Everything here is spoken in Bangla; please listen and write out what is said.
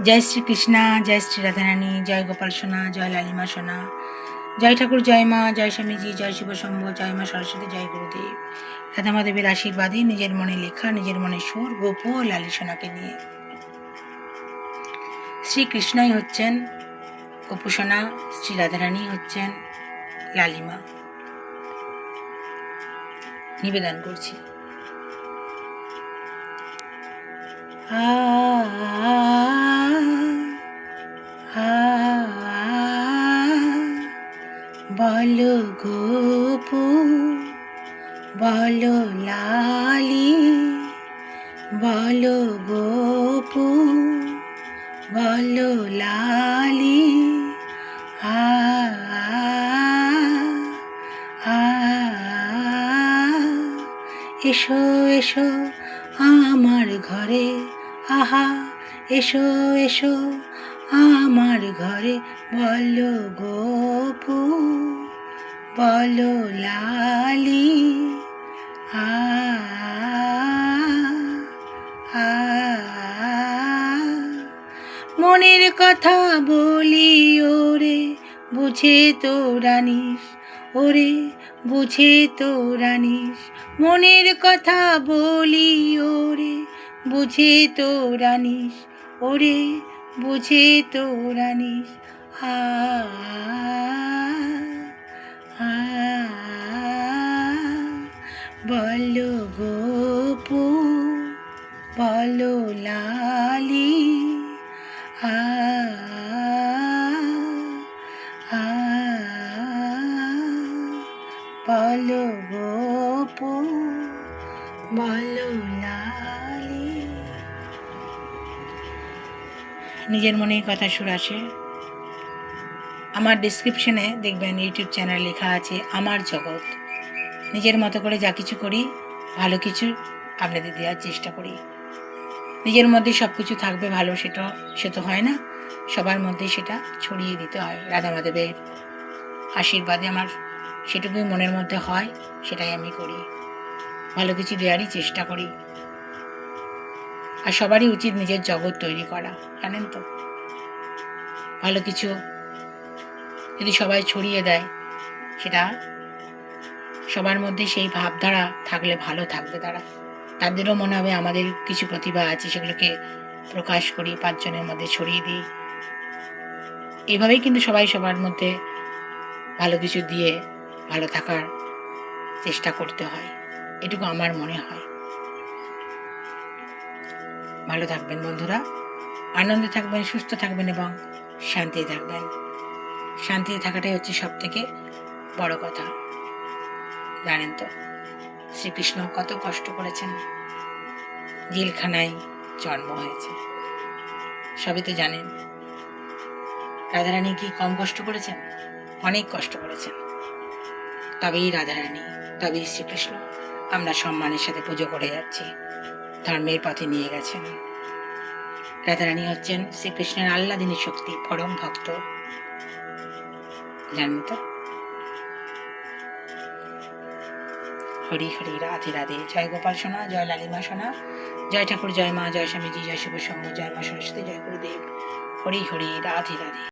জয় শ্রীকৃষ্ণা, জয় শ্রী রাধারানী, জয় গোপাল সোনা, জয় লালিমা সোনা, জয় ঠাকুর, জয় মা, জয় স্বামীজি, জয় শিব শম্ভ, জয় মা সরস্বতী, জয় গুরুদেব। রাধা মাধবের আশীর্বাদে নিজের মনে লেখা, নিজের মনে সুর, গোপ ও লালি সোনাকে নিয়ে। শ্রীকৃষ্ণই হচ্ছেন গোপু সোনা, শ্রী রাধারানী হচ্ছেন লালিমা। নিবেদন করছি। বলো গোপু, বলো লালি, বলো গোপু, বলো লালি, এসো এসো আমার ঘরে, আহা এসো এসো আমার ঘরে, বলো গোপু, বলো লালি, মনের কথা বলি ওরে, বুঝে তোরা নিস, ওরে বুঝে তোরা নিস, মনের কথা বলি ওরে, বুঝে তোরা নিস, ওরে বুঝে তোরা নিস। বলো গোপু, বলো লালি, বলো গোপু, বলো লালি। নিজের মনেই কথা সুর আসে। আমার ডিসক্রিপশনে দেখবেন ইউটিউব চ্যানেল লেখা আছে আমার জগৎ। নিজের মতো করে যা কিছু করি, ভালো কিছু আপনাদের দেওয়ার চেষ্টা করি। নিজের মধ্যে সব কিছু থাকবে ভালো, সে তো হয় না, সবার মধ্যে সেটা ছড়িয়ে দিতে হয়। রাধা মাধবের আশীর্বাদে আমার সেটুকুই মনের মধ্যে হয়, সেটাই আমি করি, ভালো কিছু দেওয়ারই চেষ্টা করি। আর সবারই উচিত নিজের জগৎ তৈরি করা, জানেন তো। ভালো কিছু যদি সবাই ছড়িয়ে দেয়, সেটা সবার মধ্যে সেই ভাবধারা থাকলে ভালো থাকবে তারা। তাদেরও মনে হবে আমাদের কিছু প্রতিভা আছে, সেগুলোকে প্রকাশ করি, পাঁচজনের মধ্যে ছড়িয়ে দিই। এভাবেই কিন্তু সবাই সবার মধ্যে ভালো কিছু দিয়ে ভালো থাকার চেষ্টা করতে হয়, এটুকু আমার মনে হয়। ভালো থাকবেন বন্ধুরা, আনন্দে থাকবেন, সুস্থ থাকবেন এবং শান্তিতে থাকবেন। শান্তিতে থাকাটাই হচ্ছে সব থেকে বড় কথা। জানেন তো শ্রীকৃষ্ণ কত কষ্ট করেছেন, জেলখানায় জন্ম হয়েছে, সবই তো জানেন। রাধারানী কি কম কষ্ট করেছেন? অনেক কষ্ট করেছেন। তবেই রাধারানী, তবেই শ্রীকৃষ্ণ আমরা সম্মানের সাথে পুজো করে যাচ্ছি, ধর্মের পথে নিয়ে গেছেন। রাধারানী হচ্ছেন শ্রীকৃষ্ণের আহ্লাদিনী শক্তি, পরম ভক্ত, জানেন তো। হরি হরি, রাধে রাধে, জয় গোপাল সোনা, জয় লালিমা সোনা, জয় ঠাকুর, জয় মা, জয় স্বামীজি, জয় শিব শম্ভ, জয় মা সরস্বতী, জয় গুরুদেব। হরি হরি, রাধে রাধে।